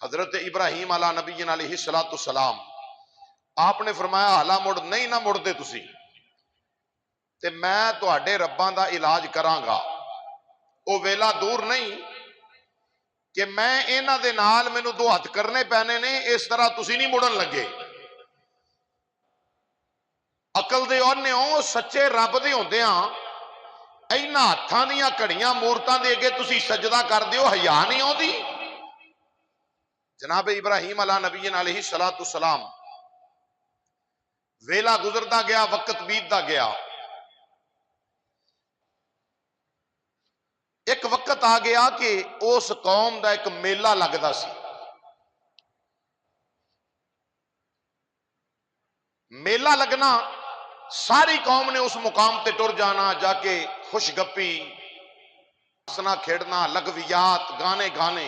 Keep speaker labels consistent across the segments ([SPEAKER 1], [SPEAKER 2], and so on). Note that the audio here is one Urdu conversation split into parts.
[SPEAKER 1] حضرت ابراہیم علی نبینا علیہ الصلوۃ والسلام آپ نے فرمایا حالا مڑ نہیں نہ مڑتے تسی تے میں تواڈے رباں دا علاج کراں گا۔ او ویلا دور نہیں کہ میں انہاں دے نال مینوں دو ہاتھ کرنے پینے نے، اس طرح تسی نہیں مڑن لگے۔ عقل دے اونے ہو، سچے رب دے ہوندیاں اینا ہاتھاں دیاں گھڑیاں مورتاں دے اگے تسی سجدہ کر دیو، حیا نہیں آندی؟ جناب ابراہیم علی نبینا علیہ الصلوۃ والسلام ویلا گزردا گیا، وقت بیتدا گیا، ایک وقت آ گیا کہ اس قوم دا ایک میلہ لگدا سی۔ میلہ لگنا، ساری قوم نے اس مقام تے ٹر جانا، جا کے خوش گپی، ہسنا کھیڑنا، لغویات، گانے گانے،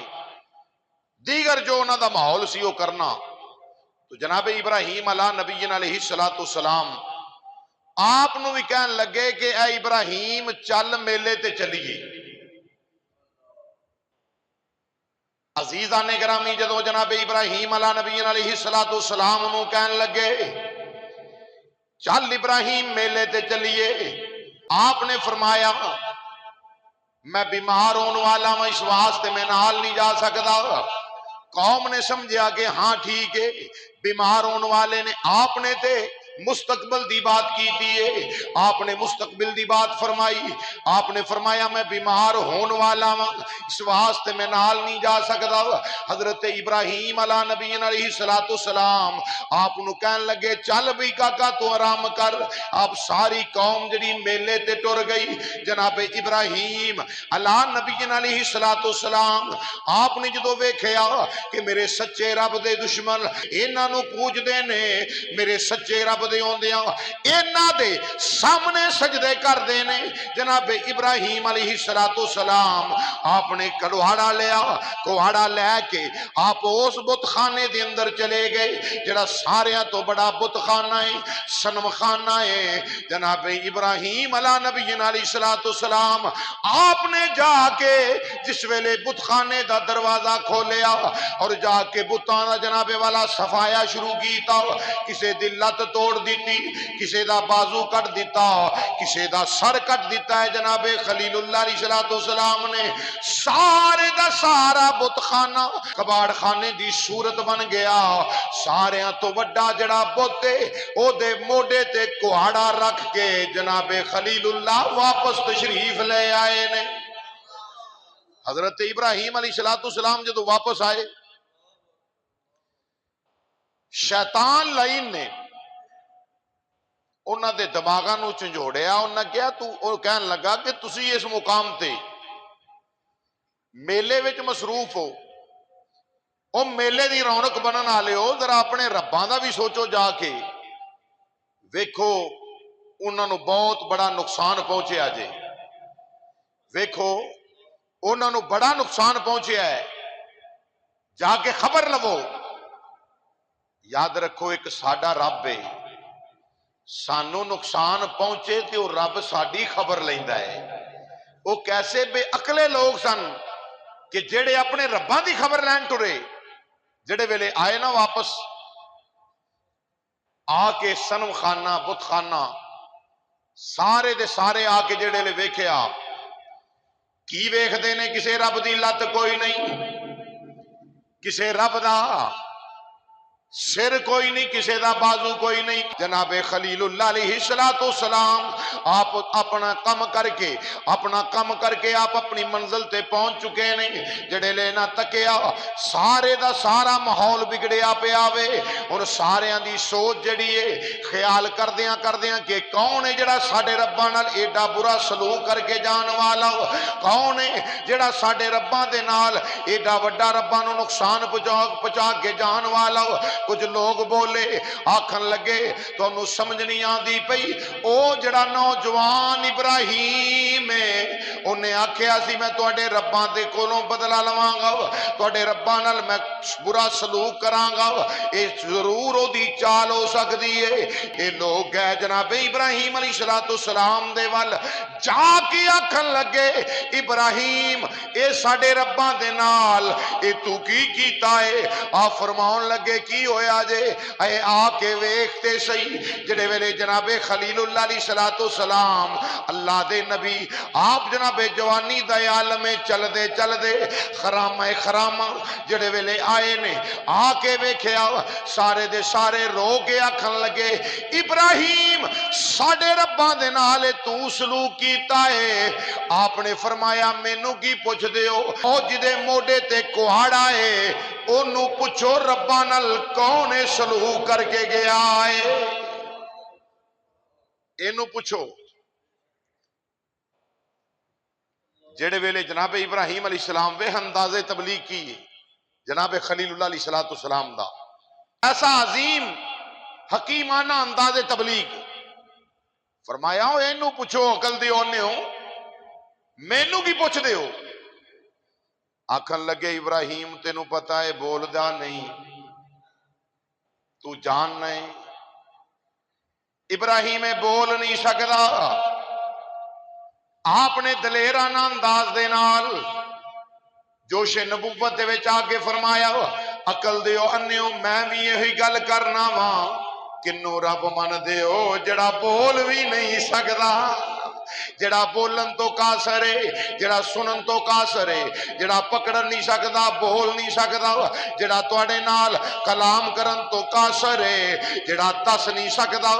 [SPEAKER 1] دیگر جو انہاں دا ماحول سی وہ کرنا۔ تو جناب ابراہیم علی نبینا علیہ الصلوۃ والسلام آپ نو بھی کہن لگے کہ اے ابراہیم چل میلے تے چلیے۔ عزیزان گرامی جدو جناب ابراہیم علی نبینا علیہ الصلوۃ والسلام نو کہن لگے چل ابراہیم میلے تے چلیے، آپ نے فرمایا میں بیمار ہونے والا ہوں، اس واسطے میں نال نہیں جا سکتا۔ قوم نے سمجھا کہ ہاں ٹھیک ہے، بیمار ہونے والے نے، آپ نے تے مستقبل دی بات کی ہے، آپ نے مستقبل دی بات فرمائی، آپ نے فرمایا میں بیمار ہون والا ہوں، اس واسطے میں نال نہیں جا سکتا۔ حضرت ابراہیم علی نبینا علیہ الصلوۃ والسلام آپ نو کہن لگے چل بھی کاکا تو آرام کر۔ آپ ساری قوم جڑی میلے تے ٹر گئی، جناب ابراہیم علی نبینا علیہ الصلوۃ والسلام آپ نے جدو ویکھیا کہ میرے سچے رب دے دشمن انہاں نو پوجدے نے، میرے سچے رب دے ہوندیاں انہاں دے سامنے سجدے کر دینے، جناب ابراہیم علیہ الصلوۃ والسلام آپ نے کڑواڑا لیا، کڑواڑا لے کے آپ اس بت خانے دے اندر چلے گئے جڑا ساریاں تو بڑا بت خانہ ہے، صنم خانہ ہے۔ جناب ابراہیم علی نبینا علیہ الصلوۃ والسلام آپ نے جا کے جس ویلے بت خانے دا دروازہ کھولیا اور جا کے بتاں دا جناب والا صفایا شروع کیتا، کسے دی لت توڑ دیتی، کسے دا بازو کٹ دیتا، کسے دا سر کٹ دیتا ہے۔ جناب خلیل اللہ علیہ الصلوۃ والسلام نے سارے دا سارا بت خانہ کباڑ خانے دی صورت بن گیا۔ سارے تو وڈا جڑا بت او دے موڈے تے کہاڑا رکھ کے جناب خلیل اللہ واپس تشریف لے آئے نے۔ حضرت ابراہیم علیہ الصلوۃ والسلام جدو واپس آئے، شیطان لعین نے انہاں دے دماغاں نو چنجوڑیا، انہاں کیا تو کہن لگا کہ تسی اس مقام تے میلے وچ مصروف ہو، او میلے دی رونق بنن والے ہو، ذرا اپنے رباں دا بھی سوچو، جا کے ویکھو انہاں نو بہت بڑا نقصان پہنچیا جے، ویکھو انہاں نو بڑا نقصان پہنچیا ہے، جا کے خبر لو۔ یاد رکھو ایک ساڈا رب ہے، سانو نقصان پہنچے تے وہ رب ساڈی خبر لیندا ہے۔ وہ کیسے بے عقلے لوگ سن کہ جڑے اپنے رباں دی خبر لین ٹرے، جڑے ویلے آئے نا واپس آ کے صنم خانہ بت خانہ سارے دے سارے آ کے جڑے لے ویکھیا، کی ویکھدے نے؟ کسے رب دی لت کوئی نہیں، کسے رب دا سر کوئی نہیں، کسے دا بازو کوئی نہیں۔ جناب خلیل اللہ علیہ الصلوۃ والسلام آپ اپنا کم کر کے آپ اپنی منزل تے پہنچ چکے نے۔ جڑے لینا تکیا سارے دا سارا ماحول بگڑیا پیا وے، اور سارے دی سوچ جڑی ہے خیال کردیاں کہ کون ہے جڑا ساڈے رباں نال ایڈا برا سلوک کر کے جان والا، کون ہے جڑا ساڈے رباں دے نال ایڈا وڈا رباں نو نقصان پہنچا کے جان والا۔ کچھ لوگ بولے آکھن لگے تو سمجھ نہیں آتی پئی او جڑا نوجوان ابراہیم ہے انہیں آکھیا سی میں تواڈے رباں دے کولوں بدلہ لواں گا تواڈے رباں نال میں برا سلوک کراں گا اے ضرور او دی چال ہو سکدی ہے اے لوگ گئے جناب ابراہیم علیہ السلام دے ول جا کے آکھن لگے ابراہیم اے ساڈے رباں دے نال اے تو کی کیتا ہے آ فرماؤن لگے کی ہویا جے اے آ کے ویکھتے سہی جڑے ویلے جناب خلیل اللہ علیہ السلام اللہ دے نبی آپ جناب جوانی دا عالم چل دے خرامہ جڑے ویلے آئے نے آ کے ویکھیا سارے دے سارے رو کے آکھن لگے ابراہیم ساڈے رباں دے نال تو سلوک کیتا ہے آپ نے فرمایا مینوں کی پوچھ دیو او جدے موڈے تے کوہاڑا ہے اونوں پوچھو رباں نال کون سلوک کر کے گیا ہے اینو پوچھو جڑے ویلے جناب ابراہیم علیہ السلام وہ انداز تبلیغ کی جناب خلیل اللہ علیہ السلام دا ایسا عظیم حکیمانہ انداز تبلیغ فرمایا ہو اینو پوچھو عقل دیو انہیں ہو مینوں کی پوچھ دیو آکھن لگے ابراہیم تینوں پتا ہے بول دا نہیں تو جان نہیں ابراہیم بول نہیں سکدا آپ نے دلیرانہ انداز دے نال جوش نبوت دے وچ آگے فرمایا عقل دیو انیو میں بھی یہی گل کرنا وا کنوں رب من دیو جڑا بول بھی نہیں سکدا جڑا بولن تو قاصر ہے جڑا سنن تو قاصر ہے جڑا پکڑن نہیں سکدا بول نہیں سکدا جڑا تواڈے نال کلام کرن تو قاصر ہے جڑا دس نہیں سکدا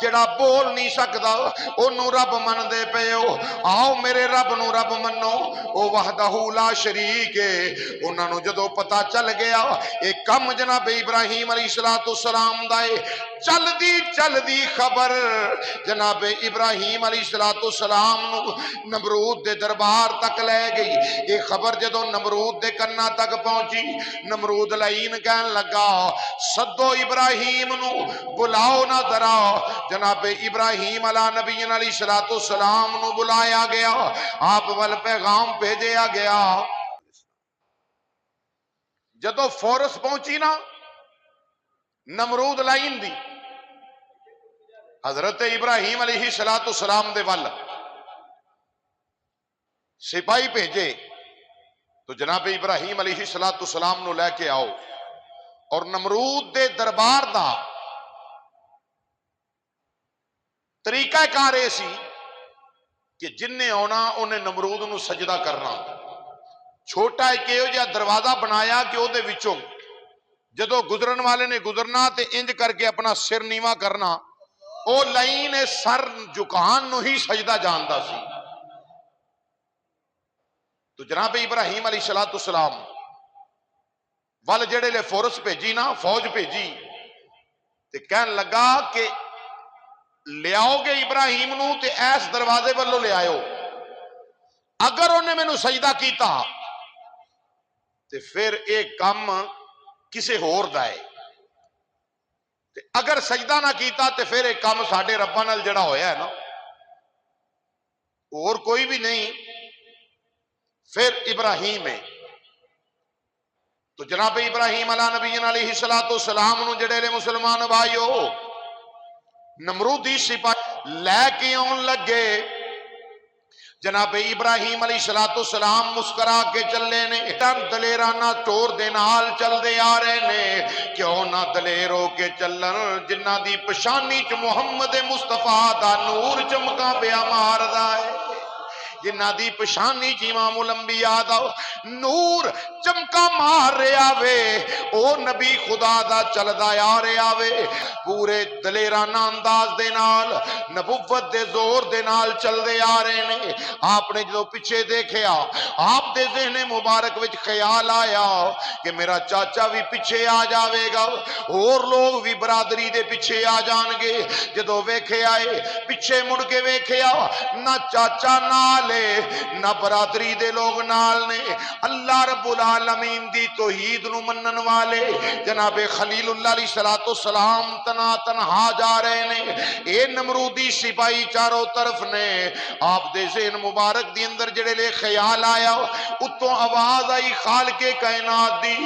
[SPEAKER 1] جڑا بول نہیں سکدا اونوں رب من دے پیو آؤ میرے رب نو رب منو او وحدہ لا شریک ہے انہاں نو جدوں پتہ چل گیا ایک کم جناب ابراہیم علیہ السلام دا چل دی خبر جناب ابراہیم علیہ السلام نو نمرود دے دربار تک لے گئی یہ خبر جدو نمرود دے کنا تک پہنچی نمرود لعین کہن لگا صدو ابراہیم نو بلاؤ نہ درا جناب ابراہیم علیہ نبی علیہ السلام نو بلایا گیا آپ وال پیغام بھیجیا گیا جدو فورس پہنچی نا نمرود لعین دی حضرت ابراہیم علیہ السلام دے وال سپاہی بھیجے تو جناب ابراہیم علیہ السلام نو لے کے آؤ اور نمرود دے دربار دا طریقہ کار ایسی کہ جن نے آنا انہیں نمرود نو سجدہ کرنا چھوٹا ایک جہا دروازہ بنایا کہ او دے وچوں جدو گزرن والے نے گزرنا تے انج کر کے اپنا سر نیواں کرنا او لعین سر جکان نو ہی سجدہ جاندا سی تو جناب ابراہیم علیہ السلام وال جڑے لے فورس بھیجی نا فوج بھیجی تے کہن لگا کہ لے آؤ گے ابراہیم نو تے ایس دروازے والوں لے آئو اگر انہیں میں نو سجدہ کیتا تے پھر ایک کام کسے ہور دائے تے اگر سجدہ نہ کیتا تے پھر ایک کام ساڑھے ربا نال جڑا ہویا ہے نا اور کوئی بھی نہیں پھر ابراہیم ہے تو جناب ابراہیم علیہ نبی علیہ السلام نو جڑے لے مسلمان بھائیو نمرودی سپاہی لے کے آن لگے جناب ابراہیم علیہ السلام مسکرا کے چلے نے دلیرانہ ٹور دے نال چل دے آ رہے نے کیوں نہ دلیر ہو کے چلن جنہ دی پشانی چ محمد مصطفیٰ دا نور چمکا پیا ماردا ہے جنہ دی پشانی چ امام الانبیاء دا نور چمکا مار رہا وے او نبی خدا دا چلدا آ رہا وے پورے دلیرانہ انداز دے نال نبوت دے زور دے نال چل دے آ رہے نے آپ نے جو پیچھے دیکھیا آپ دے ذہن مبارک وچ خیال آیا کہ میرا چاچا بھی پیچھے آ جاوے گا اور لوگ بھی برادری دے پیچھے آ جان گے جدو ویکھے آئے پیچھے مڑ کے ویکھیا نہ چاچا نال والے نہ برادری دے لوگ نال نے، اللہ رب العالمین دی توحید نو منن والے جناب خلیل اللہ علیہ الصلوۃ والسلام تنا تنہا جا رہے نے، اے نمرودی سپاہی چاروں طرف نے، آپ دے ذہن مبارک دی اندر جڑے لے خیال آیا، اتوں آواز آئی خالق کائنات دی،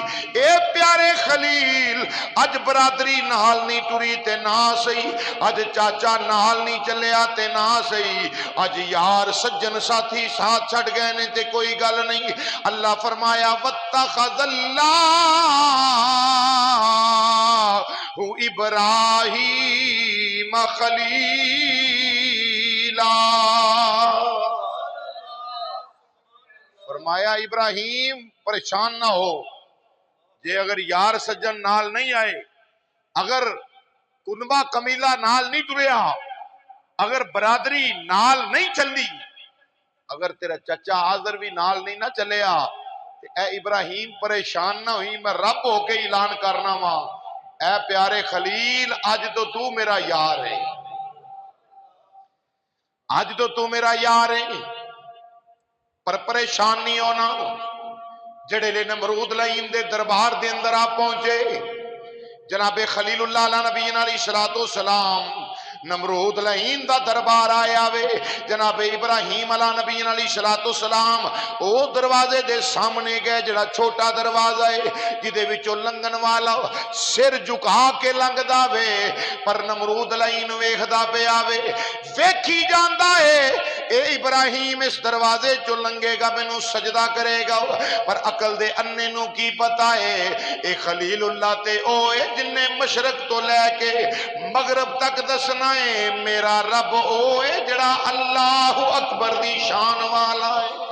[SPEAKER 1] اے پیارے خلیل اج برادری نال نہیں ٹری تے نہ سہی، اج چاچا نال نہیں چلیا تے نہ سہی، اج یار سجن ساتھی ساتھ چھڑ گئے نے تے کوئی گل نہیں۔ اللہ فرمایا واتخذ اللہ ابراہیم خلیلا، فرمایا ابراہیم پریشان نہ ہو، جے اگر یار سجن نال نہیں آئے، اگر کنبہ کمیلہ نال نہیں ٹریا، اگر برادری نال نہیں چلی، اگر تیرا چچا حاضر بھی نال نہیں نہ چلیا، اے ابراہیم پریشان نہ ہوئی، میں رب ہو کے اعلان کرنا وا، اے پیارے خلیل آج تو میرا یار ہے، آج تو میرا یار ہے، پر پریشان نہیں ہونا۔ جڑے لے نمرود لعین دے دربار دے اندر آپ پہنچے، جناب خلیل اللہ علیہ نبینا علیہ الصلوۃ والسلام نمرود لعین دا دربار آیا وے، جناب ابراہیم علیہ نبینا علیہ الصلوۃ والسلام او دروازے دے سامنے گئے، جڑا چھوٹا دروازہ ہے جدے وچوں لنگن والا سر جھکا کے لنگدا وے، پر نمرود لعین ویکھدا پیا وے، ویکھی جاندا ہے اے ابراہیم اس دروازے چوں لنگے گا مینوں سجدہ کرے گا، پر عقل دے انے نو کی پتا ہے اے خلیل اللہ تے او اے جن نے مشرق تو لے کے مغرب تک دسنا ہے میرا رب او اے جڑا اللہ اکبر دی شان والا ہے۔